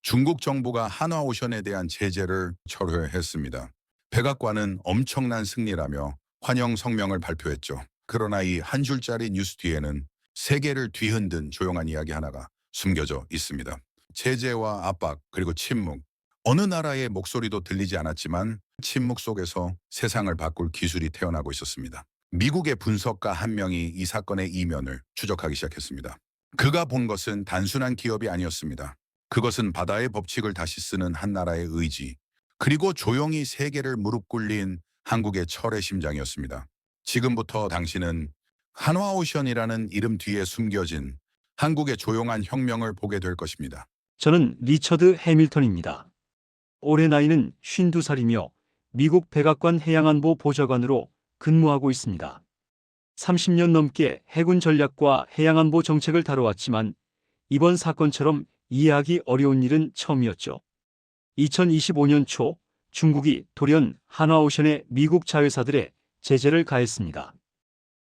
중국 정부가 한화오션에 대한 제재를 철회했습니다. 백악관은 엄청난 승리라며 환영 성명을 발표했죠. 그러나 이 한 줄짜리 뉴스 뒤에는 세계를 뒤흔든 조용한 이야기 하나가 숨겨져 있습니다. 제재와 압박 그리고 침묵. 어느 나라의 목소리도 들리지 않았지만 침묵 속에서 세상을 바꿀 기술이 태어나고 있었습니다. 미국의 분석가 한 명이 이 사건의 이면을 추적하기 시작했습니다. 그가 본 것은 단순한 기업이 아니었습니다. 그것은 바다의 법칙을 다시 쓰는 한 나라의 의지, 그리고 조용히 세계를 무릎 꿇린 한국의 철의 심장이었습니다. 지금부터 당신은 한화오션이라는 이름 뒤에 숨겨진 한국의 조용한 혁명을 보게 될 것입니다. 저는 리처드 해밀턴입니다. 올해 나이는 52살이며 미국 백악관 해양안보 보좌관으로 근무하고 있습니다. 30년 넘게 해군 전략과 해양안보 정책을 다뤄왔지만 이번 사건처럼 이해하기 어려운 일은 처음이었죠. 2025년 초 중국이 돌연 한화오션의 미국 자회사들에 제재를 가했습니다.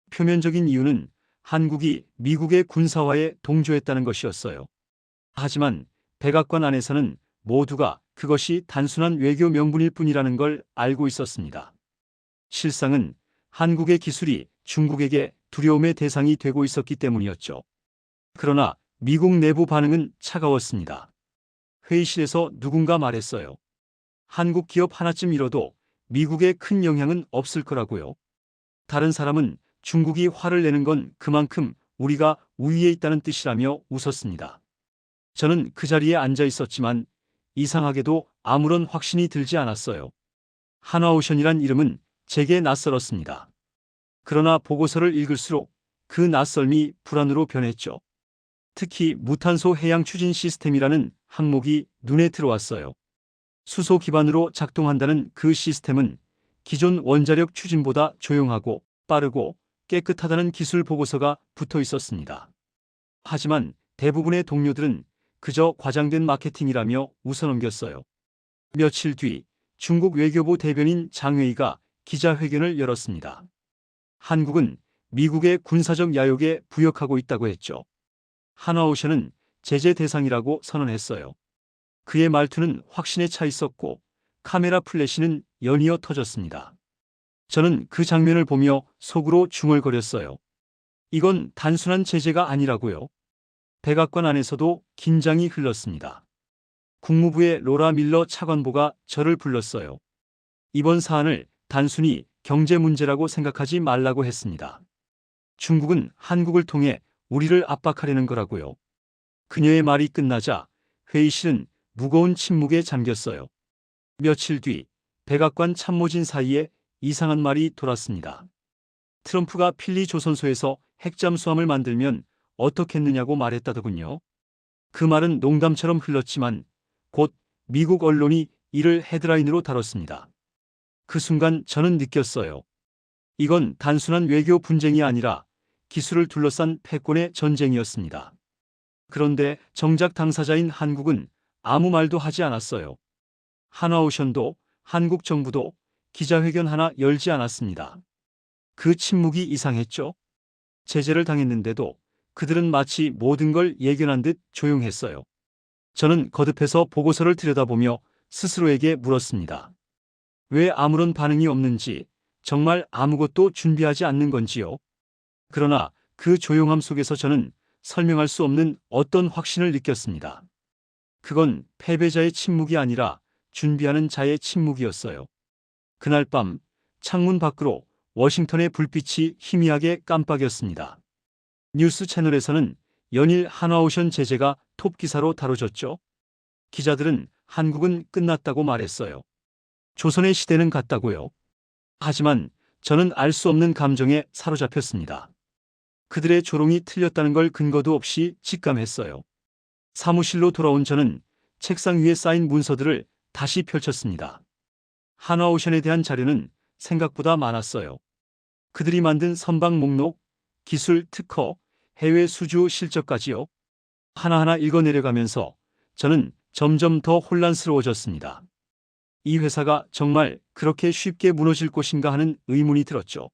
표면적인 이유는 한국이 미국의 군사화에 동조했다는 것이었어요. 하지만 백악관 안에서는 모두가 그것이 단순한 외교 명분일 뿐이라는 걸 알고 있었습니다. 실상은 한국의 기술이 중국에게 두려움의 대상이 되고 있었기 때문이었죠. 그러나 미국 내부 반응은 차가웠습니다. 회의실에서 누군가 말했어요. 한국 기업 하나쯤 잃어도 미국에 큰 영향은 없을 거라고요. 다른 사람은 중국이 화를 내는 건 그만큼 우리가 우위에 있다는 뜻이라며 웃었습니다. 저는 그 자리에 앉아 있었지만 이상하게도 아무런 확신이 들지 않았어요. 한화오션이란 이름은 제게 낯설었습니다. 그러나 보고서를 읽을수록 그 낯설미 불안으로 변했죠. 특히 무탄소 해양 추진 시스템이라는 항목이 눈에 들어왔어요. 수소 기반으로 작동한다는 그 시스템은 기존 원자력 추진보다 조용하고 빠르고 깨끗하다는 기술 보고서가 붙어 있었습니다. 하지만 대부분의 동료들은 그저 과장된 마케팅이라며 웃어넘겼어요. 며칠 뒤 중국 외교부 대변인 장웨이가 기자회견을 열었습니다. 한국은 미국의 군사적 야욕에 부역하고 있다고 했죠. 한화오션은 제재 대상이라고 선언했어요. 그의 말투는 확신에 차 있었고 카메라 플래시는 연이어 터졌습니다. 저는 그 장면을 보며 속으로 중얼거렸어요. 이건 단순한 제재가 아니라고요. 백악관 안에서도 긴장이 흘렀습니다. 국무부의 로라 밀러 차관보가 저를 불렀어요. 이번 사안을 단순히 경제 문제라고 생각하지 말라고 했습니다. 중국은 한국을 통해 우리를 압박하려는 거라고요. 그녀의 말이 끝나자 회의실은 무거운 침묵에 잠겼어요. 며칠 뒤 백악관 참모진 사이에 이상한 말이 돌았습니다. 트럼프가 필리 조선소에서 핵잠수함을 만들면 어떻겠느냐고 말했다더군요. 그 말은 농담처럼 흘렀지만 곧 미국 언론이 이를 헤드라인으로 다뤘습니다. 그 순간 저는 느꼈어요. 이건 단순한 외교 분쟁이 아니라 기술을 둘러싼 패권의 전쟁이었습니다. 그런데 정작 당사자인 한국은 아무 말도 하지 않았어요. 한화오션도 한국 정부도 기자회견 하나 열지 않았습니다. 그 침묵이 이상했죠. 제재를 당했는데도 그들은 마치 모든 걸 예견한 듯 조용했어요. 저는 거듭해서 보고서를 들여다보며 스스로에게 물었습니다. 왜 아무런 반응이 없는지, 정말 아무것도 준비하지 않는 건지요. 그러나 그 조용함 속에서 저는 설명할 수 없는 어떤 확신을 느꼈습니다. 그건 패배자의 침묵이 아니라 준비하는 자의 침묵이었어요. 그날 밤 창문 밖으로 워싱턴의 불빛이 희미하게 깜빡였습니다. 뉴스 채널에서는 연일 한화오션 제재가 톱기사로 다뤄졌죠. 기자들은 한국은 끝났다고 말했어요. 조선의 시대는 갔다고요. 하지만 저는 알 수 없는 감정에 사로잡혔습니다. 그들의 조롱이 틀렸다는 걸 근거도 없이 직감했어요. 사무실로 돌아온 저는 책상 위에 쌓인 문서들을 다시 펼쳤습니다. 한화오션에 대한 자료는 생각보다 많았어요. 그들이 만든 선박 목록, 기술 특허, 해외 수주 실적까지요. 하나하나 읽어내려가면서 저는 점점 더 혼란스러워졌습니다. 이 회사가 정말 그렇게 쉽게 무너질 것인가 하는 의문이 들었죠.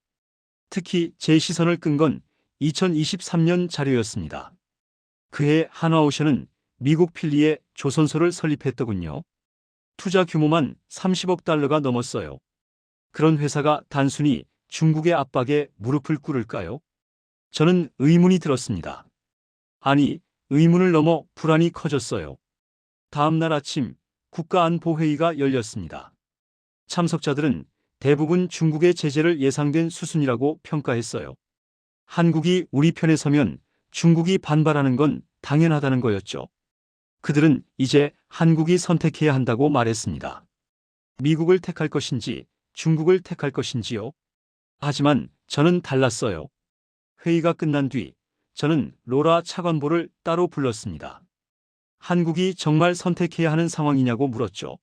특히 제 시선을 끈 건 2023년 자료였습니다. 그해 한화오션은 미국 필리에 조선소를 설립했더군요. 투자 규모만 30억 달러가 넘었어요. 그런 회사가 단순히 중국의 압박에 무릎을 꿇을까요? 저는 의문이 들었습니다. 아니, 의문을 넘어 불안이 커졌어요. 다음 날 아침 국가안보회의가 열렸습니다. 참석자들은 대부분 중국의 제재를 예상된 수순이라고 평가했어요. 한국이 우리 편에 서면 중국이 반발하는 건 당연하다는 거였죠. 그들은 이제 한국이 선택해야 한다고 말했습니다. 미국을 택할 것인지 중국을 택할 것인지요? 하지만 저는 달랐어요. 회의가 끝난 뒤 저는 로라 차관보를 따로 불렀습니다. 한국이 정말 선택해야 하는 상황이냐고 물었죠.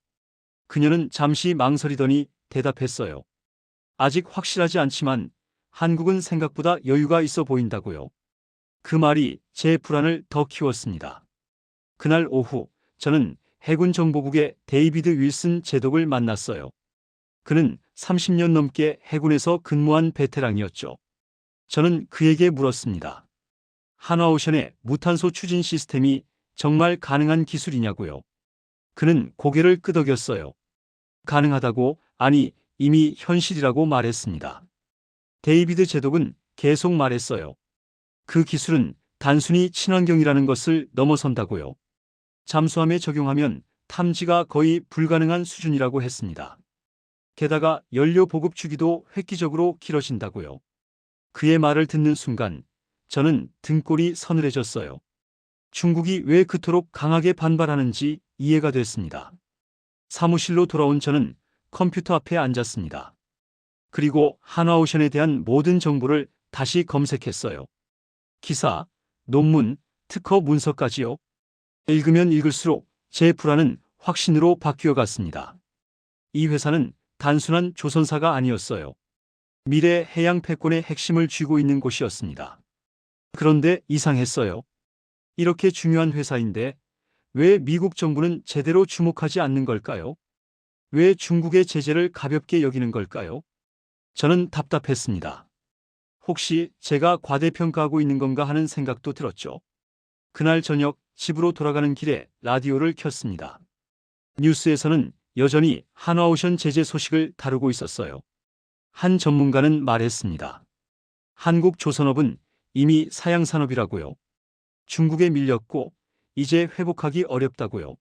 그녀는 잠시 망설이더니 대답했어요. 아직 확실하지 않지만 한국은 생각보다 여유가 있어 보인다고요. 그 말이 제 불안을 더 키웠습니다. 그날 오후 저는 해군 정보국의 데이비드 윌슨 제독을 만났어요. 그는 30년 넘게 해군에서 근무한 베테랑이었죠. 저는 그에게 물었습니다. 한화오션의 무탄소 추진 시스템이 정말 가능한 기술이냐고요. 그는 고개를 끄덕였어요. 가능하다고, 아니, 이미 현실이라고 말했습니다. 데이비드 제독은 계속 말했어요. 그 기술은 단순히 친환경이라는 것을 넘어선다고요. 잠수함에 적용하면 탐지가 거의 불가능한 수준이라고 했습니다. 게다가 연료 보급 주기도 획기적으로 길어진다고요. 그의 말을 듣는 순간 저는 등골이 서늘해졌어요. 중국이 왜 그토록 강하게 반발하는지 이해가 됐습니다. 사무실로 돌아온 저는 컴퓨터 앞에 앉았습니다. 그리고 한화오션에 대한 모든 정보를 다시 검색했어요. 기사, 논문, 특허 문서까지요. 읽으면 읽을수록 제 불안은 확신으로 바뀌어 갔습니다. 이 회사는 단순한 조선사가 아니었어요. 미래 해양 패권의 핵심을 쥐고 있는 곳이었습니다. 그런데 이상했어요. 이렇게 중요한 회사인데 왜 미국 정부는 제대로 주목하지 않는 걸까요? 왜 중국의 제재를 가볍게 여기는 걸까요? 저는 답답했습니다. 혹시 제가 과대평가하고 있는 건가 하는 생각도 들었죠. 그날 저녁 집으로 돌아가는 길에 라디오를 켰습니다. 뉴스에서는 여전히 한화오션 제재 소식을 다루고 있었어요. 한 전문가는 말했습니다. 한국 조선업은 이미 사양산업이라고요. 중국에 밀렸고 이제 회복하기 어렵다고요.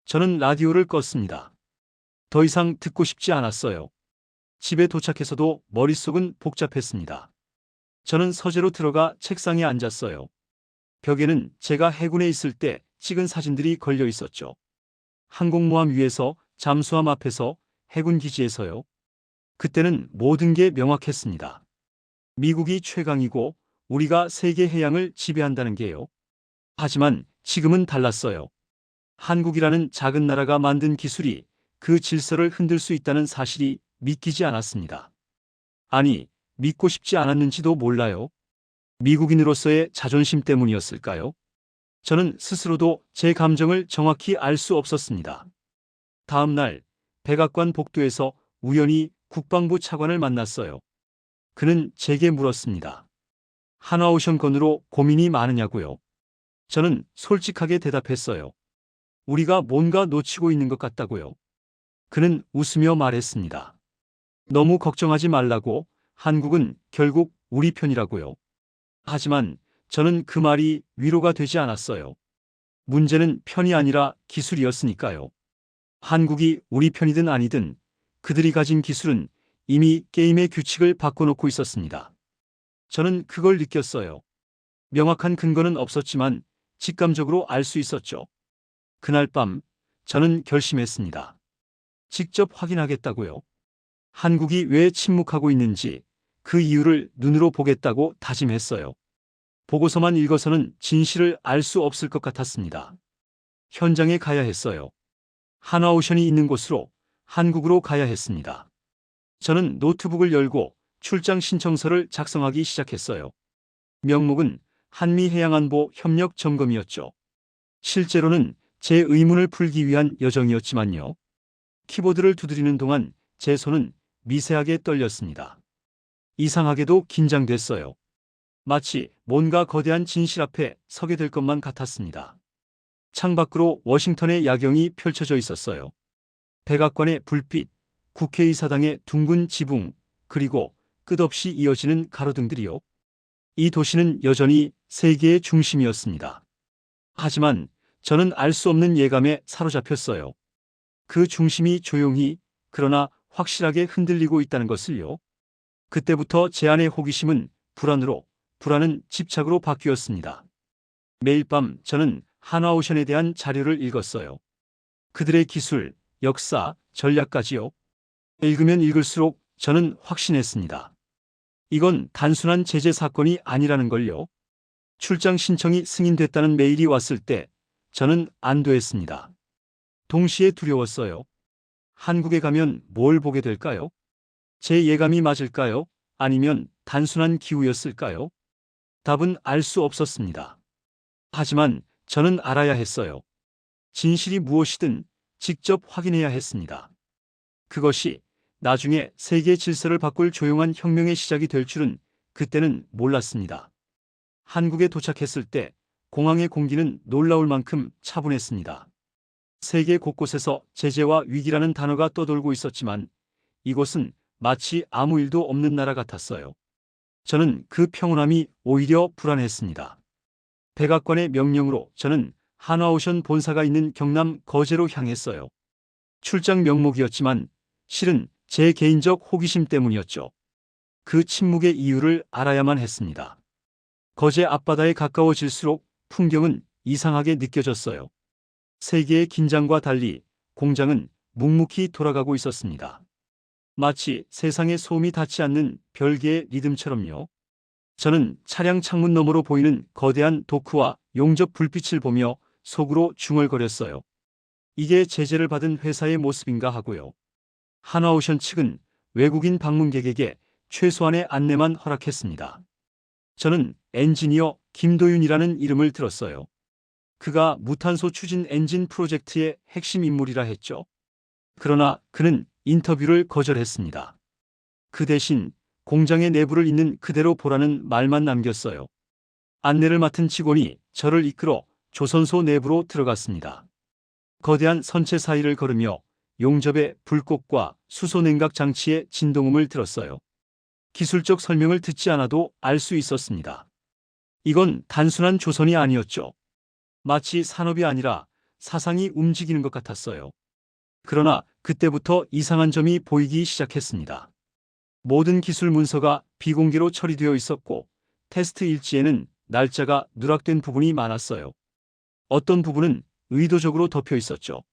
저는 라디오를 껐습니다. 더 이상 듣고 싶지 않았어요. 집에 도착해서도 머릿속은 복잡했습니다. 저는 서재로 들어가 책상에 앉았어요. 벽에는 제가 해군에 있을 때 찍은 사진들이 걸려 있었죠. 항공모함 위에서, 잠수함 앞에서, 해군 기지에서요. 그때는 모든 게 명확했습니다. 미국이 최강이고 우리가 세계 해양을 지배한다는 게요. 하지만 지금은 달랐어요. 한국이라는 작은 나라가 만든 기술이 그 질서를 흔들 수 있다는 사실이 믿기지 않았습니다. 아니, 믿고 싶지 않았는지도 몰라요. 미국인으로서의 자존심 때문이었을까요? 저는 스스로도 제 감정을 정확히 알 수 없었습니다. 다음 날 백악관 복도에서 우연히 국방부 차관을 만났어요. 그는 제게 물었습니다. 한화오션 건으로 고민이 많으냐고요. 저는 솔직하게 대답했어요. 우리가 뭔가 놓치고 있는 것 같다고요. 그는 웃으며 말했습니다. 너무 걱정하지 말라고, 한국은 결국 우리 편이라고요. 하지만 저는 그 말이 위로가 되지 않았어요. 문제는 편이 아니라 기술이었으니까요. 한국이 우리 편이든 아니든 그들이 가진 기술은 이미 게임의 규칙을 바꿔놓고 있었습니다. 저는 그걸 느꼈어요. 명확한 근거는 없었지만 직감적으로 알 수 있었죠. 그날 밤 저는 결심했습니다. 직접 확인하겠다고요. 한국이 왜 침묵하고 있는지 그 이유를 눈으로 보겠다고 다짐했어요. 보고서만 읽어서는 진실을 알 수 없을 것 같았습니다. 현장에 가야 했어요. 한화오션이 있는 곳으로, 한국으로 가야 했습니다. 저는 노트북을 열고 출장 신청서를 작성하기 시작했어요. 명목은 한미해양안보 협력 점검이었죠. 실제로는 제 의문을 풀기 위한 여정이었지만요. 키보드를 두드리는 동안 제 손은 미세하게 떨렸습니다. 이상하게도 긴장됐어요. 마치 뭔가 거대한 진실 앞에 서게 될 것만 같았습니다. 창밖으로 워싱턴의 야경이 펼쳐져 있었어요. 백악관의 불빛, 국회의사당의 둥근 지붕, 그리고 끝없이 이어지는 가로등들이요. 이 도시는 여전히 세계의 중심이었습니다. 하지만 저는 알 수 없는 예감에 사로잡혔어요. 그 중심이 조용히, 그러나 확실하게 흔들리고 있다는 것을요. 그때부터 제 안의 호기심은 불안으로, 불안은 집착으로 바뀌었습니다. 매일 밤 저는 한화오션에 대한 자료를 읽었어요. 그들의 기술, 역사, 전략까지요. 읽으면 읽을수록 저는 확신했습니다. 이건 단순한 제재 사건이 아니라는 걸요. 출장 신청이 승인됐다는 메일이 왔을 때 저는 안도했습니다. 동시에 두려웠어요. 한국에 가면 뭘 보게 될까요? 제 예감이 맞을까요? 아니면 단순한 기우였을까요? 답은 알 수 없었습니다. 하지만 저는 알아야 했어요. 진실이 무엇이든 직접 확인해야 했습니다. 그것이 나중에 세계 질서를 바꿀 조용한 혁명의 시작이 될 줄은 그때는 몰랐습니다. 한국에 도착했을 때 공항의 공기는 놀라울 만큼 차분했습니다. 세계 곳곳에서 제재와 위기라는 단어가 떠돌고 있었지만 이곳은 마치 아무 일도 없는 나라 같았어요. 저는 그 평온함이 오히려 불안했습니다. 백악관의 명령으로 저는 한화오션 본사가 있는 경남 거제로 향했어요. 출장 명목이었지만 실은 제 개인적 호기심 때문이었죠. 그 침묵의 이유를 알아야만 했습니다. 거제 앞바다에 가까워질수록 풍경은 이상하게 느껴졌어요. 세계의 긴장과 달리 공장은 묵묵히 돌아가고 있었습니다. 마치 세상의 소음이 닿지 않는 별개의 리듬처럼요. 저는 차량 창문 너머로 보이는 거대한 도크와 용접 불빛을 보며 속으로 중얼거렸어요. 이게 제재를 받은 회사의 모습인가 하고요. 한화오션 측은 외국인 방문객에게 최소한의 안내만 허락했습니다. 저는 엔지니어 김도윤이라는 이름을 들었어요. 그가 무탄소 추진 엔진 프로젝트의 핵심 인물이라 했죠. 그러나 그는 인터뷰를 거절했습니다. 그 대신 공장의 내부를 있는 그대로 보라는 말만 남겼어요. 안내를 맡은 직원이 저를 이끌어 조선소 내부로 들어갔습니다. 거대한 선체 사이를 걸으며 용접의 불꽃과 수소 냉각 장치의 진동음을 들었어요. 기술적 설명을 듣지 않아도 알 수 있었습니다. 이건 단순한 조선이 아니었죠. 마치 산업이 아니라 사상이 움직이는 것 같았어요. 그러나 그때부터 이상한 점이 보이기 시작했습니다. 모든 기술 문서가 비공개로 처리되어 있었고 테스트 일지에는 날짜가 누락된 부분이 많았어요. 어떤 부분은 의도적으로 덮여 있었죠.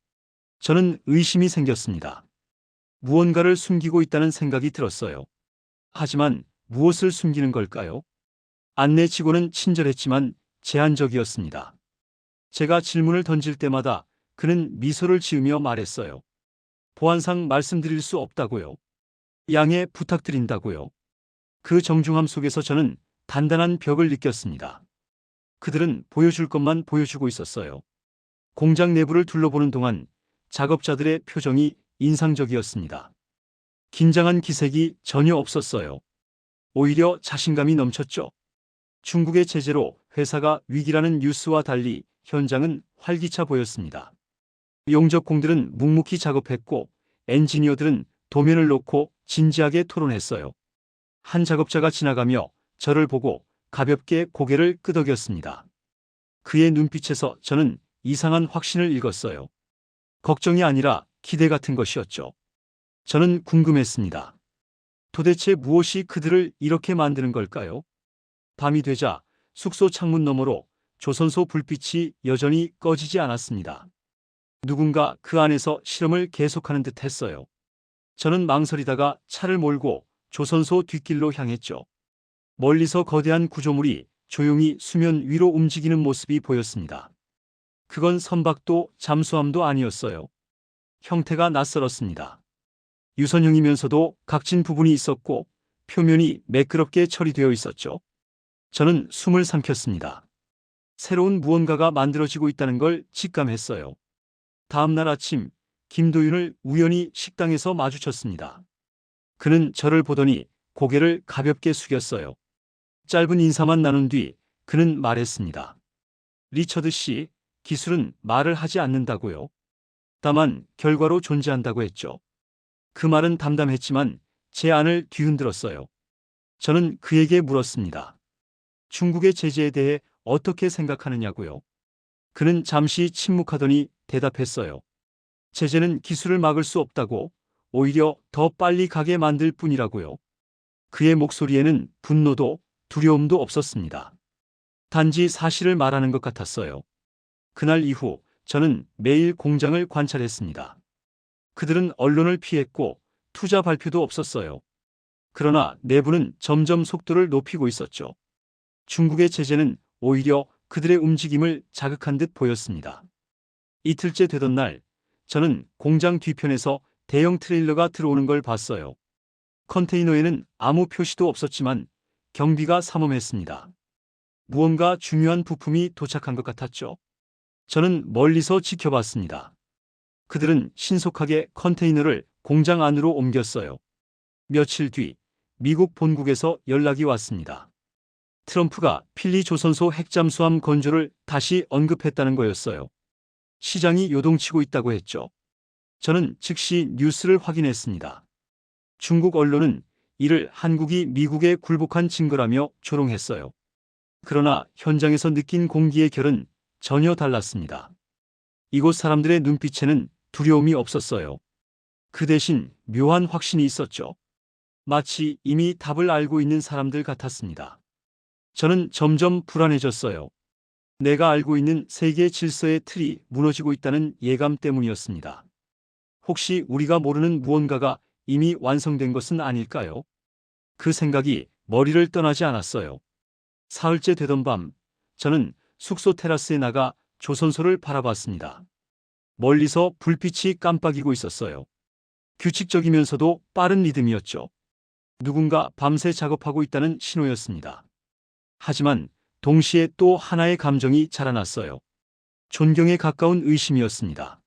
저는 의심이 생겼습니다. 무언가를 숨기고 있다는 생각이 들었어요. 하지만 무엇을 숨기는 걸까요? 안내 직원은 친절했지만 제한적이었습니다. 제가 질문을 던질 때마다 그는 미소를 지으며 말했어요. 보안상 말씀드릴 수 없다고요. 양해 부탁드린다고요. 그 정중함 속에서 저는 단단한 벽을 느꼈습니다. 그들은 보여줄 것만 보여주고 있었어요. 공장 내부를 둘러보는 동안 작업자들의 표정이 인상적이었습니다. 긴장한 기색이 전혀 없었어요. 오히려 자신감이 넘쳤죠. 중국의 제재로 회사가 위기라는 뉴스와 달리 현장은 활기차 보였습니다. 용접공들은 묵묵히 작업했고 엔지니어들은 도면을 놓고 진지하게 토론했어요. 한 작업자가 지나가며 저를 보고 가볍게 고개를 끄덕였습니다. 그의 눈빛에서 저는 이상한 확신을 읽었어요. 걱정이 아니라 기대 같은 것이었죠. 저는 궁금했습니다. 도대체 무엇이 그들을 이렇게 만드는 걸까요? 밤이 되자 숙소 창문 너머로 조선소 불빛이 여전히 꺼지지 않았습니다. 누군가 그 안에서 실험을 계속하는 듯 했어요. 저는 망설이다가 차를 몰고 조선소 뒷길로 향했죠. 멀리서 거대한 구조물이 조용히 수면 위로 움직이는 모습이 보였습니다. 그건 선박도 잠수함도 아니었어요. 형태가 낯설었습니다. 유선형이면서도 각진 부분이 있었고 표면이 매끄럽게 처리되어 있었죠. 저는 숨을 삼켰습니다. 새로운 무언가가 만들어지고 있다는 걸 직감했어요. 다음 날 아침 김도윤을 우연히 식당에서 마주쳤습니다. 그는 저를 보더니 고개를 가볍게 숙였어요. 짧은 인사만 나눈 뒤 그는 말했습니다. 리처드 씨, 기술은 말을 하지 않는다고요. 다만 결과로 존재한다고 했죠. 그 말은 담담했지만 제 안을 뒤흔들었어요. 저는 그에게 물었습니다. 중국의 제재에 대해 어떻게 생각하느냐고요. 그는 잠시 침묵하더니 대답했어요. 제재는 기술을 막을 수 없다고, 오히려 더 빨리 가게 만들 뿐이라고요. 그의 목소리에는 분노도 두려움도 없었습니다. 단지 사실을 말하는 것 같았어요. 그날 이후 저는 매일 공장을 관찰했습니다. 그들은 언론을 피했고 투자 발표도 없었어요. 그러나 내부는 점점 속도를 높이고 있었죠. 중국의 제재는 오히려 그들의 움직임을 자극한 듯 보였습니다. 이틀째 되던 날, 저는 공장 뒤편에서 대형 트레일러가 들어오는 걸 봤어요. 컨테이너에는 아무 표시도 없었지만 경비가 삼엄했습니다. 무언가 중요한 부품이 도착한 것 같았죠. 저는 멀리서 지켜봤습니다. 그들은 신속하게 컨테이너를 공장 안으로 옮겼어요. 며칠 뒤 미국 본국에서 연락이 왔습니다. 트럼프가 필리 조선소 핵잠수함 건조를 다시 언급했다는 거였어요. 시장이 요동치고 있다고 했죠. 저는 즉시 뉴스를 확인했습니다. 중국 언론은 이를 한국이 미국에 굴복한 증거라며 조롱했어요. 그러나 현장에서 느낀 공기의 결은 전혀 달랐습니다. 이곳 사람들의 눈빛에는 두려움이 없었어요. 그 대신 묘한 확신이 있었죠. 마치 이미 답을 알고 있는 사람들 같았습니다. 저는 점점 불안해졌어요. 내가 알고 있는 세계 질서의 틀이 무너지고 있다는 예감 때문이었습니다. 혹시 우리가 모르는 무언가가 이미 완성된 것은 아닐까요? 그 생각이 머리를 떠나지 않았어요. 사흘째 되던 밤, 저는 숙소 테라스에 나가 조선소를 바라봤습니다. 멀리서 불빛이 깜빡이고 있었어요. 규칙적이면서도 빠른 리듬이었죠. 누군가 밤새 작업하고 있다는 신호였습니다. 하지만 동시에 또 하나의 감정이 자라났어요. 존경에 가까운 의심이었습니다.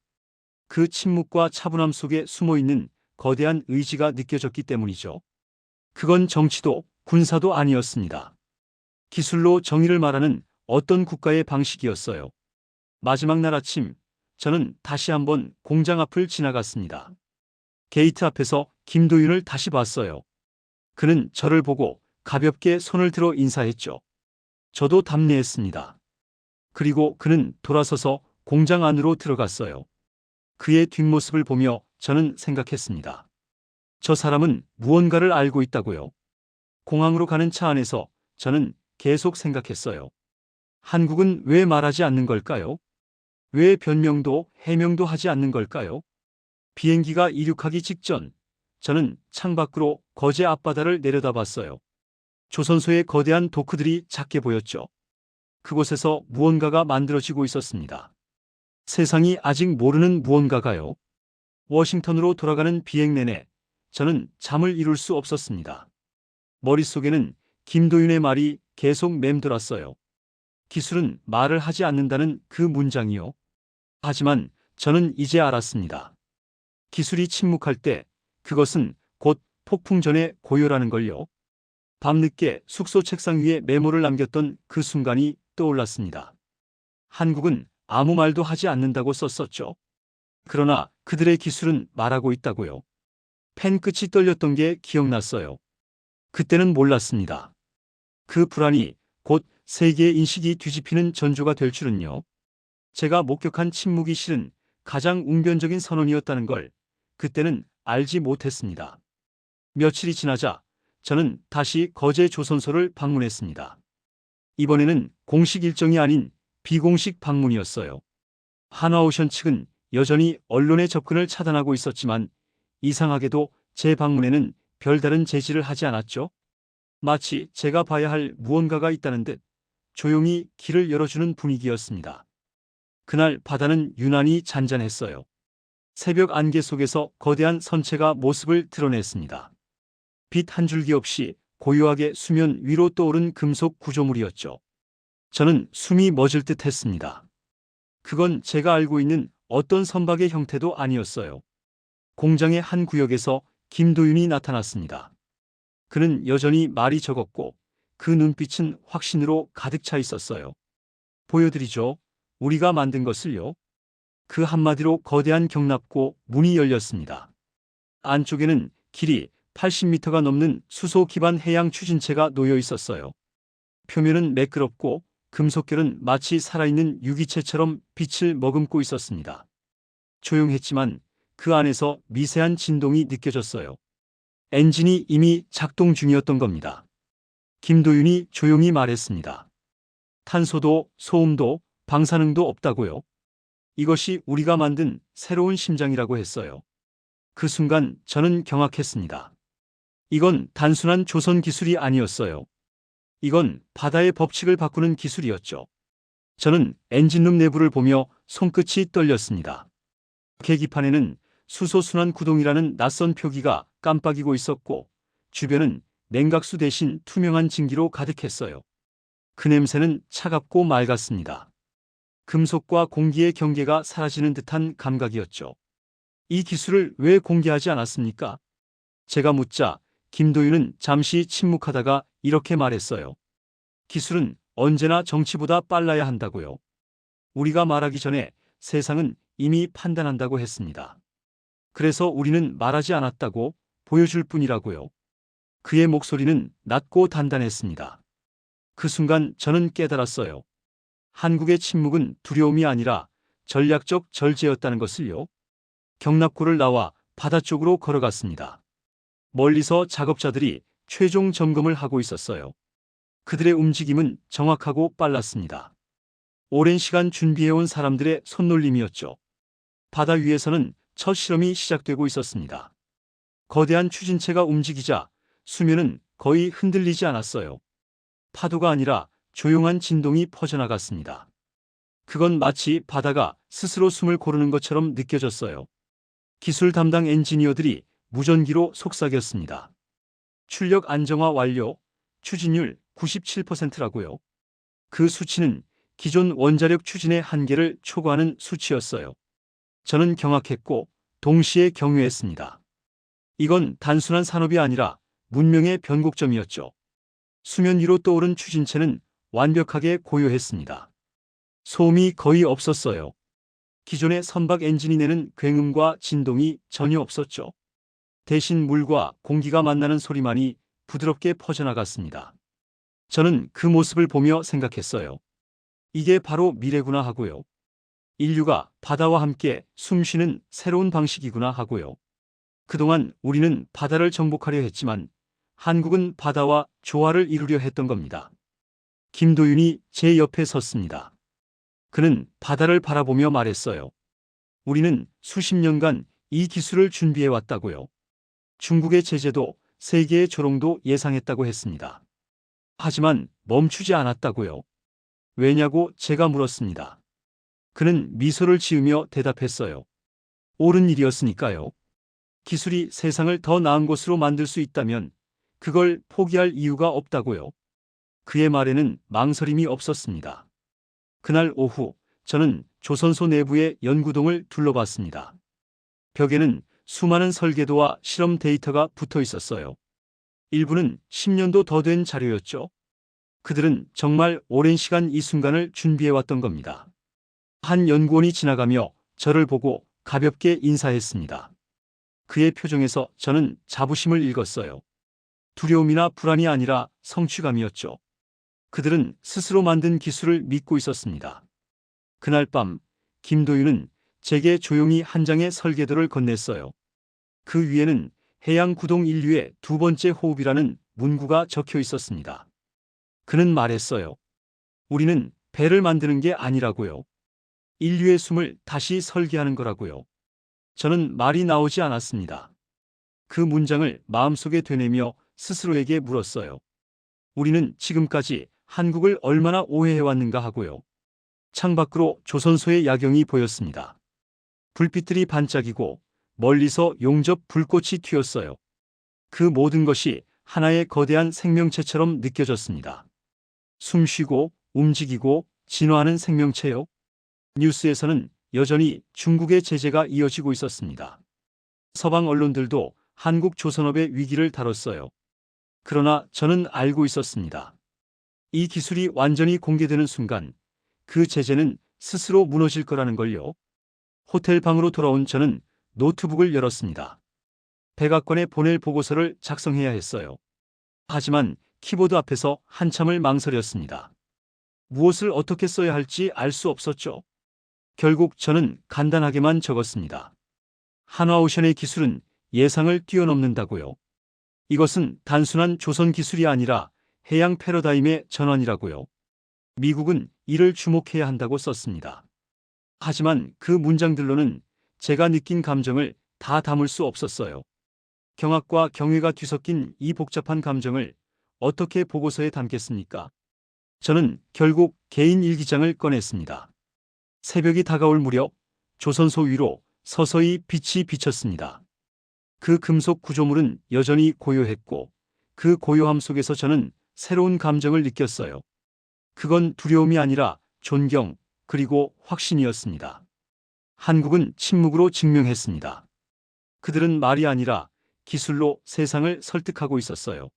그 침묵과 차분함 속에 숨어있는 거대한 의지가 느껴졌기 때문이죠. 그건 정치도 군사도 아니었습니다. 기술로 정의를 말하는 어떤 국가의 방식이었어요. 마지막 날 아침, 저는 다시 한번 공장 앞을 지나갔습니다. 게이트 앞에서 김도윤을 다시 봤어요. 그는 저를 보고 가볍게 손을 들어 인사했죠. 저도 답례했습니다. 그리고 그는 돌아서서 공장 안으로 들어갔어요. 그의 뒷모습을 보며 저는 생각했습니다. 저 사람은 무언가를 알고 있다고요. 공항으로 가는 차 안에서 저는 계속 생각했어요. 한국은 왜 말하지 않는 걸까요? 왜 변명도 해명도 하지 않는 걸까요? 비행기가 이륙하기 직전, 저는 창밖으로 거제 앞바다를 내려다봤어요. 조선소의 거대한 도크들이 작게 보였죠. 그곳에서 무언가가 만들어지고 있었습니다. 세상이 아직 모르는 무언가가요. 워싱턴으로 돌아가는 비행 내내 저는 잠을 이룰 수 없었습니다. 머릿속에는 김도윤의 말이 계속 맴돌았어요. 기술은 말을 하지 않는다는 그 문장이요. 하지만 저는 이제 알았습니다. 기술이 침묵할 때 그것은 곧 폭풍 전의 고요라는 걸요. 밤늦게 숙소 책상 위에 메모를 남겼던 그 순간이 떠올랐습니다. 한국은 아무 말도 하지 않는다고 썼었죠. 그러나 그들의 기술은 말하고 있다고요. 펜 끝이 떨렸던 게 기억났어요. 그때는 몰랐습니다. 그 불안이 곧 세계의 인식이 뒤집히는 전조가 될 줄은요. 제가 목격한 침묵이 실은 가장 웅변적인 선언이었다는 걸 그때는 알지 못했습니다. 며칠이 지나자 저는 다시 거제 조선소를 방문했습니다. 이번에는 공식 일정이 아닌 비공식 방문이었어요. 한화오션 측은 여전히 언론의 접근을 차단하고 있었지만 이상하게도 제 방문에는 별다른 제지를 하지 않았죠. 마치 제가 봐야 할 무언가가 있다는 듯 조용히 길을 열어주는 분위기였습니다. 그날 바다는 유난히 잔잔했어요. 새벽 안개 속에서 거대한 선체가 모습을 드러냈습니다. 빛 한 줄기 없이 고요하게 수면 위로 떠오른 금속 구조물이었죠. 저는 숨이 멎을 듯 했습니다. 그건 제가 알고 있는 어떤 선박의 형태도 아니었어요. 공장의 한 구역에서 김도윤이 나타났습니다. 그는 여전히 말이 적었고 그 눈빛은 확신으로 가득 차 있었어요. 보여드리죠. 우리가 만든 것을요? 그 한마디로 거대한 경납고 문이 열렸습니다. 안쪽에는 길이 80m가 넘는 수소 기반 해양 추진체가 놓여 있었어요. 표면은 매끄럽고 금속결은 마치 살아있는 유기체처럼 빛을 머금고 있었습니다. 조용했지만 그 안에서 미세한 진동이 느껴졌어요. 엔진이 이미 작동 중이었던 겁니다. 김도윤이 조용히 말했습니다. 탄소도 소음도 방사능도 없다고요. 이것이 우리가 만든 새로운 심장이라고 했어요. 그 순간 저는 경악했습니다. 이건 단순한 조선 기술이 아니었어요. 이건 바다의 법칙을 바꾸는 기술이었죠. 저는 엔진룸 내부를 보며 손끝이 떨렸습니다. 계기판에는 수소순환 구동이라는 낯선 표기가 깜빡이고 있었고 주변은 냉각수 대신 투명한 증기로 가득했어요. 그 냄새는 차갑고 맑았습니다. 금속과 공기의 경계가 사라지는 듯한 감각이었죠. 이 기술을 왜 공개하지 않았습니까? 제가 묻자 김도윤은 잠시 침묵하다가 이렇게 말했어요. 기술은 언제나 정치보다 빨라야 한다고요. 우리가 말하기 전에 세상은 이미 판단한다고 했습니다. 그래서 우리는 말하지 않았다고 보여줄 뿐이라고요. 그의 목소리는 낮고 단단했습니다. 그 순간 저는 깨달았어요. 한국의 침묵은 두려움이 아니라 전략적 절제였다는 것을요. 경납고를 나와 바다 쪽으로 걸어갔습니다. 멀리서 작업자들이 최종 점검을 하고 있었어요. 그들의 움직임은 정확하고 빨랐습니다. 오랜 시간 준비해온 사람들의 손놀림이었죠. 바다 위에서는 첫 실험이 시작되고 있었습니다. 거대한 추진체가 움직이자 수면은 거의 흔들리지 않았어요. 파도가 아니라 조용한 진동이 퍼져나갔습니다. 그건 마치 바다가 스스로 숨을 고르는 것처럼 느껴졌어요. 기술 담당 엔지니어들이 무전기로 속삭였습니다. 출력 안정화 완료, 추진율 97%라고요. 그 수치는 기존 원자력 추진의 한계를 초과하는 수치였어요. 저는 경악했고 동시에 경외했습니다. 이건 단순한 산업이 아니라 문명의 변곡점이었죠. 수면 위로 떠오른 추진체는 완벽하게 고요했습니다. 소음이 거의 없었어요. 기존의 선박 엔진이 내는 굉음과 진동이 전혀 없었죠. 대신 물과 공기가 만나는 소리만이 부드럽게 퍼져나갔습니다. 저는 그 모습을 보며 생각했어요. 이게 바로 미래구나 하고요. 인류가 바다와 함께 숨쉬는 새로운 방식이구나 하고요. 그동안 우리는 바다를 정복하려 했지만 한국은 바다와 조화를 이루려 했던 겁니다. 김도윤이 제 옆에 섰습니다. 그는 바다를 바라보며 말했어요. 우리는 수십 년간 이 기술을 준비해 왔다고요. 중국의 제재도 세계의 조롱도 예상했다고 했습니다. 하지만 멈추지 않았다고요. 왜냐고 제가 물었습니다. 그는 미소를 지으며 대답했어요. 옳은 일이었으니까요. 기술이 세상을 더 나은 곳으로 만들 수 있다면 그걸 포기할 이유가 없다고요. 그의 말에는 망설임이 없었습니다. 그날 오후 저는 조선소 내부의 연구동을 둘러봤습니다. 벽에는 수많은 설계도와 실험 데이터가 붙어 있었어요. 일부는 10년도 더 된 자료였죠. 그들은 정말 오랜 시간 이 순간을 준비해왔던 겁니다. 한 연구원이 지나가며 저를 보고 가볍게 인사했습니다. 그의 표정에서 저는 자부심을 읽었어요. 두려움이나 불안이 아니라 성취감이었죠. 그들은 스스로 만든 기술을 믿고 있었습니다. 그날 밤 김도윤은 제게 조용히 한 장의 설계도를 건넸어요. 그 위에는 해양 구동 인류의 두 번째 호흡이라는 문구가 적혀 있었습니다. 그는 말했어요. 우리는 배를 만드는 게 아니라고요. 인류의 숨을 다시 설계하는 거라고요. 저는 말이 나오지 않았습니다. 그 문장을 마음속에 되뇌며 스스로에게 물었어요. 우리는 지금까지 한국을 얼마나 오해해왔는가 하고요. 창밖으로 조선소의 야경이 보였습니다. 불빛들이 반짝이고 멀리서 용접 불꽃이 튀었어요. 그 모든 것이 하나의 거대한 생명체처럼 느껴졌습니다. 숨쉬고 움직이고 진화하는 생명체요. 뉴스에서는 여전히 중국의 제재가 이어지고 있었습니다. 서방 언론들도 한국 조선업의 위기를 다뤘어요. 그러나 저는 알고 있었습니다. 이 기술이 완전히 공개되는 순간 그 제재는 스스로 무너질 거라는 걸요. 호텔 방으로 돌아온 저는 노트북을 열었습니다. 백악관에 보낼 보고서를 작성해야 했어요. 하지만 키보드 앞에서 한참을 망설였습니다. 무엇을 어떻게 써야 할지 알 수 없었죠. 결국 저는 간단하게만 적었습니다. 한화오션의 기술은 예상을 뛰어넘는다고요. 이것은 단순한 조선 기술이 아니라 해양 패러다임의 전환이라고요. 미국은 이를 주목해야 한다고 썼습니다. 하지만 그 문장들로는 제가 느낀 감정을 다 담을 수 없었어요. 경악과 경외가 뒤섞인 이 복잡한 감정을 어떻게 보고서에 담겠습니까? 저는 결국 개인 일기장을 꺼냈습니다. 새벽이 다가올 무렵 조선소 위로 서서히 빛이 비쳤습니다. 그 금속 구조물은 여전히 고요했고 그 고요함 속에서 저는 새로운 감정을 느꼈어요. 그건 두려움이 아니라 존경 그리고 확신이었습니다. 한국은 침묵으로 증명했습니다. 그들은 말이 아니라 기술로 세상을 설득하고 있었어요.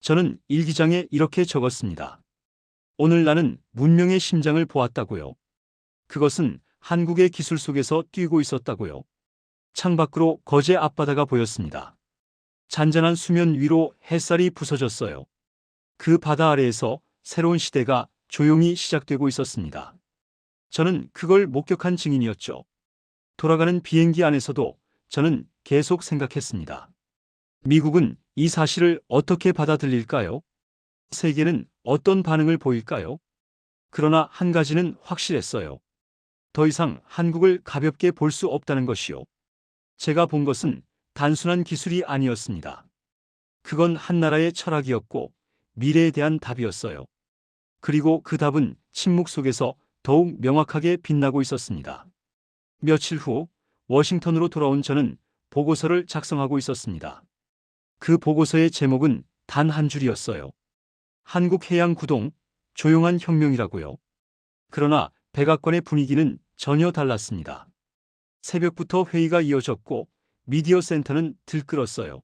저는 일기장에 이렇게 적었습니다. 오늘 나는 문명의 심장을 보았다고요. 그것은 한국의 기술 속에서 뛰고 있었다고요. 창밖으로 거제 앞바다가 보였습니다. 잔잔한 수면 위로 햇살이 부서졌어요. 그 바다 아래에서 새로운 시대가 조용히 시작되고 있었습니다. 저는 그걸 목격한 증인이었죠. 돌아가는 비행기 안에서도 저는 계속 생각했습니다. 미국은 이 사실을 어떻게 받아들일까요? 세계는 어떤 반응을 보일까요? 그러나 한 가지는 확실했어요. 더 이상 한국을 가볍게 볼 수 없다는 것이요. 제가 본 것은 단순한 기술이 아니었습니다. 그건 한 나라의 철학이었고 미래에 대한 답이었어요. 그리고 그 답은 침묵 속에서 더욱 명확하게 빛나고 있었습니다. 며칠 후 워싱턴으로 돌아온 저는 보고서를 작성하고 있었습니다. 그 보고서의 제목은 단 한 줄이었어요. 한국 해양 구동, 조용한 혁명이라고요. 그러나 백악관의 분위기는 전혀 달랐습니다. 새벽부터 회의가 이어졌고 미디어 센터는 들끓었어요.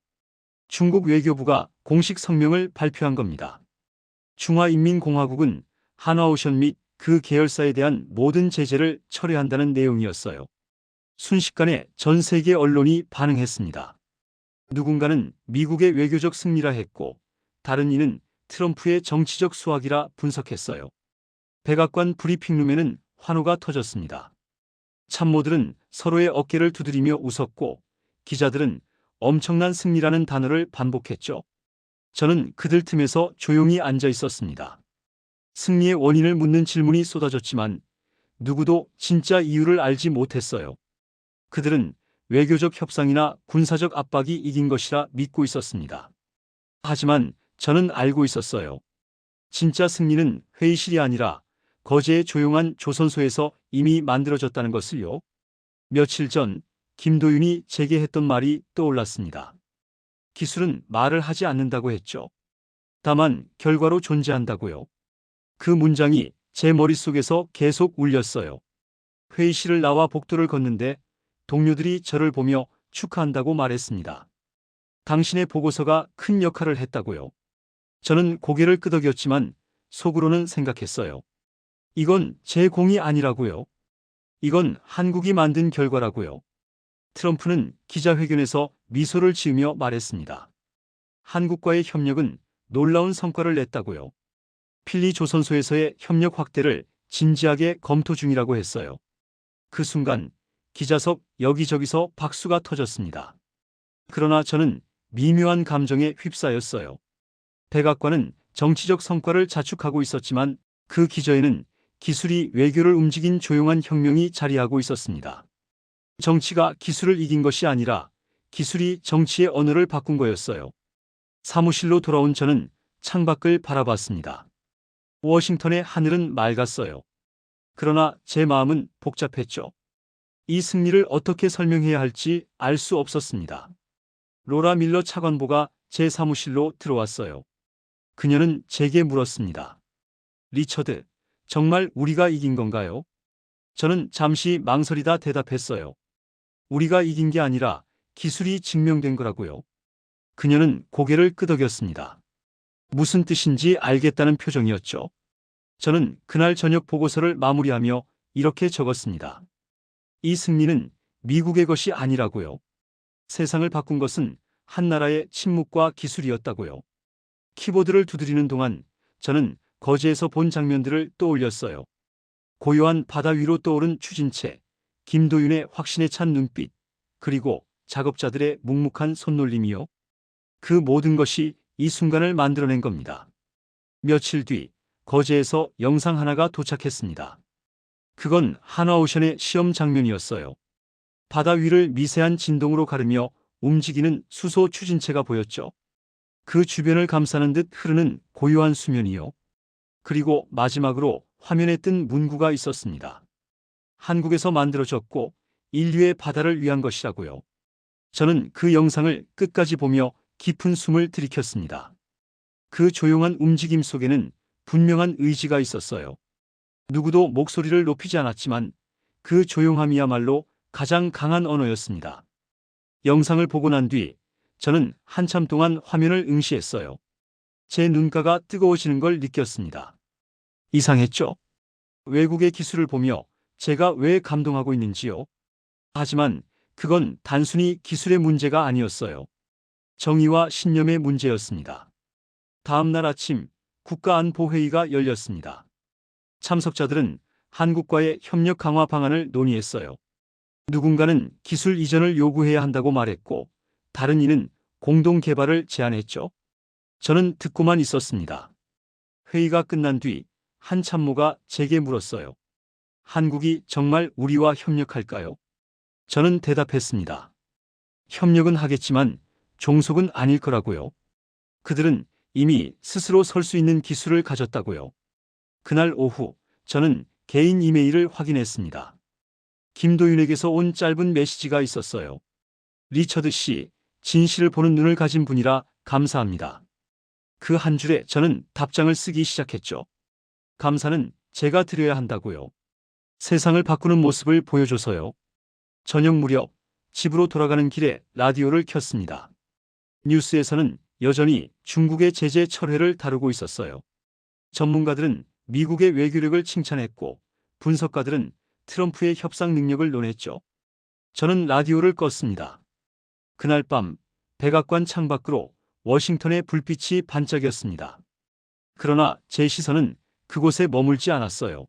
중국 외교부가 공식 성명을 발표한 겁니다. 중화인민공화국은 한화오션 및 그 계열사에 대한 모든 제재를 철회한다는 내용이었어요. 순식간에 전 세계 언론이 반응했습니다. 누군가는 미국의 외교적 승리라 했고 다른 이는 트럼프의 정치적 수학이라 분석했어요. 백악관 브리핑룸에는 환호가 터졌습니다. 참모들은 서로의 어깨를 두드리며 웃었고 기자들은 엄청난 승리라는 단어를 반복했죠. 저는 그들 틈에서 조용히 앉아 있었습니다. 승리의 원인을 묻는 질문이 쏟아졌지만 누구도 진짜 이유를 알지 못했어요. 그들은 외교적 협상이나 군사적 압박이 이긴 것이라 믿고 있었습니다. 하지만 저는 알고 있었어요. 진짜 승리는 회의실이 아니라 거제의 조용한 조선소에서 이미 만들어졌다는 것을요. 며칠 전 김도윤이 제게 했던 말이 떠올랐습니다. 기술은 말을 하지 않는다고 했죠. 다만 결과로 존재한다고요. 그 문장이 제 머릿속에서 계속 울렸어요. 회의실을 나와 복도를 걷는데 동료들이 저를 보며 축하한다고 말했습니다. 당신의 보고서가 큰 역할을 했다고요. 저는 고개를 끄덕였지만 속으로는 생각했어요. 이건 제 공이 아니라고요. 이건 한국이 만든 결과라고요. 트럼프는 기자회견에서 미소를 지으며 말했습니다. 한국과의 협력은 놀라운 성과를 냈다고요. 필리 조선소에서의 협력 확대를 진지하게 검토 중이라고 했어요. 그 순간 기자석 여기저기서 박수가 터졌습니다. 그러나 저는 미묘한 감정에 휩싸였어요. 백악관은 정치적 성과를 자축하고 있었지만 그 기저에는 기술이 외교를 움직인 조용한 혁명이 자리하고 있었습니다. 정치가 기술을 이긴 것이 아니라 기술이 정치의 언어를 바꾼 거였어요. 사무실로 돌아온 저는 창밖을 바라봤습니다. 워싱턴의 하늘은 맑았어요. 그러나 제 마음은 복잡했죠. 이 승리를 어떻게 설명해야 할지 알 수 없었습니다. 로라 밀러 차관보가 제 사무실로 들어왔어요. 그녀는 제게 물었습니다. 리처드, 정말 우리가 이긴 건가요? 저는 잠시 망설이다 대답했어요. 우리가 이긴 게 아니라 기술이 증명된 거라고요. 그녀는 고개를 끄덕였습니다. 무슨 뜻인지 알겠다는 표정이었죠. 저는 그날 저녁 보고서를 마무리하며 이렇게 적었습니다. 이 승리는 미국의 것이 아니라고요. 세상을 바꾼 것은 한 나라의 침묵과 기술이었다고요. 키보드를 두드리는 동안 저는 거제에서 본 장면들을 떠올렸어요. 고요한 바다 위로 떠오른 추진체, 김도윤의 확신에 찬 눈빛, 그리고 작업자들의 묵묵한 손놀림이요. 그 모든 것이 이 순간을 만들어낸 겁니다. 며칠 뒤 거제에서 영상 하나가 도착했습니다. 그건 한화오션의 시험 장면이었어요. 바다 위를 미세한 진동으로 가르며 움직이는 수소 추진체가 보였죠. 그 주변을 감싸는 듯 흐르는 고요한 수면이요. 그리고 마지막으로 화면에 뜬 문구가 있었습니다. 한국에서 만들어졌고 인류의 바다를 위한 것이라고요. 저는 그 영상을 끝까지 보며 깊은 숨을 들이켰습니다. 그 조용한 움직임 속에는 분명한 의지가 있었어요. 누구도 목소리를 높이지 않았지만 그 조용함이야말로 가장 강한 언어였습니다. 영상을 보고 난 뒤 저는 한참 동안 화면을 응시했어요. 제 눈가가 뜨거워지는 걸 느꼈습니다. 이상했죠? 외국의 기술을 보며 제가 왜 감동하고 있는지요? 하지만 그건 단순히 기술의 문제가 아니었어요. 정의와 신념의 문제였습니다. 다음 날 아침 국가안보회의가 열렸습니다. 참석자들은 한국과의 협력 강화 방안을 논의했어요. 누군가는 기술 이전을 요구해야 한다고 말했고, 다른 이는 공동 개발을 제안했죠. 저는 듣고만 있었습니다. 회의가 끝난 뒤 한 참모가 제게 물었어요. 한국이 정말 우리와 협력할까요? 저는 대답했습니다. 협력은 하겠지만 종속은 아닐 거라고요. 그들은 이미 스스로 설 수 있는 기술을 가졌다고요. 그날 오후 저는 개인 이메일을 확인했습니다. 김도윤에게서 온 짧은 메시지가 있었어요. 리처드 씨, 진실을 보는 눈을 가진 분이라 감사합니다. 그 한 줄에 저는 답장을 쓰기 시작했죠. 감사는 제가 드려야 한다고요. 세상을 바꾸는 모습을 보여줘서요. 저녁 무렵 집으로 돌아가는 길에 라디오를 켰습니다. 뉴스에서는 여전히 중국의 제재 철회를 다루고 있었어요. 전문가들은 미국의 외교력을 칭찬했고 분석가들은 트럼프의 협상 능력을 논했죠. 저는 라디오를 껐습니다. 그날 밤 백악관 창밖으로 워싱턴의 불빛이 반짝였습니다. 그러나 제 시선은 그곳에 머물지 않았어요.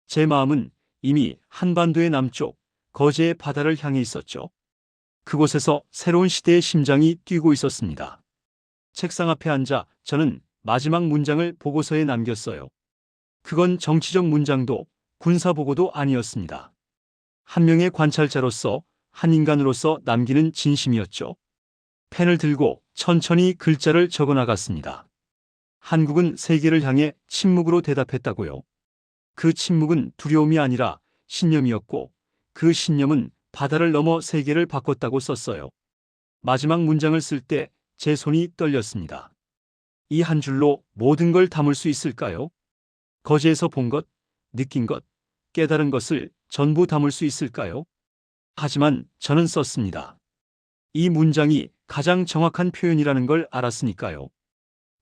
제 마음은 이미 한반도의 남쪽 거제의 바다를 향해 있었죠. 그곳에서 새로운 시대의 심장이 뛰고 있었습니다. 책상 앞에 앉아 저는 마지막 문장을 보고서에 남겼어요. 그건 정치적 문장도 군사보고도 아니었습니다. 한 명의 관찰자로서, 한 인간으로서 남기는 진심이었죠. 펜을 들고 천천히 글자를 적어 나갔습니다. 한국은 세계를 향해 침묵으로 대답했다고요. 그 침묵은 두려움이 아니라 신념이었고 그 신념은 바다를 넘어 세계를 바꿨다고 썼어요. 마지막 문장을 쓸 때 제 손이 떨렸습니다. 이 한 줄로 모든 걸 담을 수 있을까요? 거제에서 본 것, 느낀 것, 깨달은 것을 전부 담을 수 있을까요? 하지만 저는 썼습니다. 이 문장이 가장 정확한 표현이라는 걸 알았으니까요.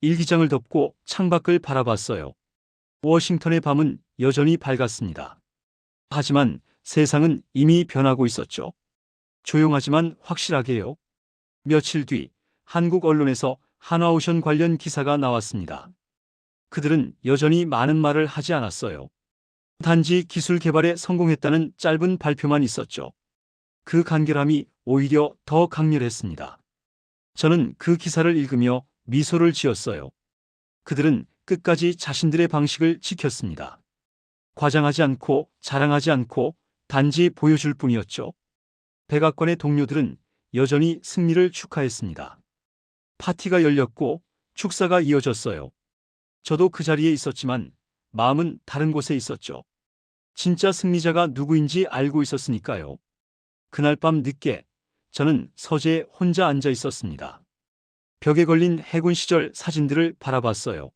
일기장을 덮고 창밖을 바라봤어요. 워싱턴의 밤은 여전히 밝았습니다. 하지만 세상은 이미 변하고 있었죠. 조용하지만 확실하게요. 며칠 뒤 한국 언론에서 한화오션 관련 기사가 나왔습니다. 그들은 여전히 많은 말을 하지 않았어요. 단지 기술 개발에 성공했다는 짧은 발표만 있었죠. 그 간결함이 오히려 더 강렬했습니다. 저는 그 기사를 읽으며 미소를 지었어요. 그들은 끝까지 자신들의 방식을 지켰습니다. 과장하지 않고 자랑하지 않고 단지 보여줄 뿐이었죠. 백악관의 동료들은 여전히 승리를 축하했습니다. 파티가 열렸고 축사가 이어졌어요. 저도 그 자리에 있었지만 마음은 다른 곳에 있었죠. 진짜 승리자가 누구인지 알고 있었으니까요. 그날 밤 늦게 저는 서재에 혼자 앉아 있었습니다. 벽에 걸린 해군 시절 사진들을 바라봤어요.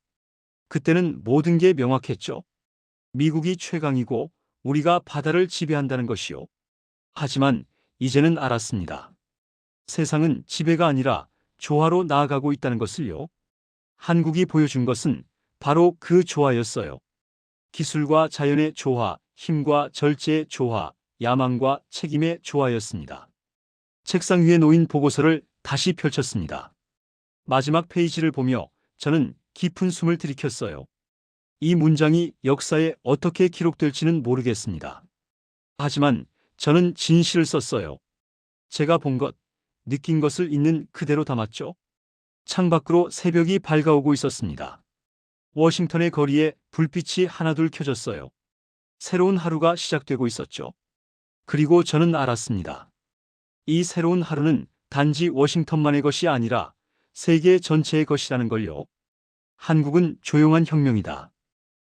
그때는 모든 게 명확했죠. 미국이 최강이고 우리가 바다를 지배한다는 것이요. 하지만 이제는 알았습니다. 세상은 지배가 아니라 조화로 나아가고 있다는 것을요. 한국이 보여준 것은 바로 그 조화였어요. 기술과 자연의 조화, 힘과 절제의 조화, 야망과 책임의 조화였습니다. 책상 위에 놓인 보고서를 다시 펼쳤습니다. 마지막 페이지를 보며 저는 깊은 숨을 들이켰어요. 이 문장이 역사에 어떻게 기록될지는 모르겠습니다. 하지만 저는 진실을 썼어요. 제가 본 것, 느낀 것을 있는 그대로 담았죠. 창밖으로 새벽이 밝아오고 있었습니다. 워싱턴의 거리에 불빛이 하나둘 켜졌어요. 새로운 하루가 시작되고 있었죠. 그리고 저는 알았습니다. 이 새로운 하루는 단지 워싱턴만의 것이 아니라 세계 전체의 것이라는 걸요. 한국은 조용한 혁명이다.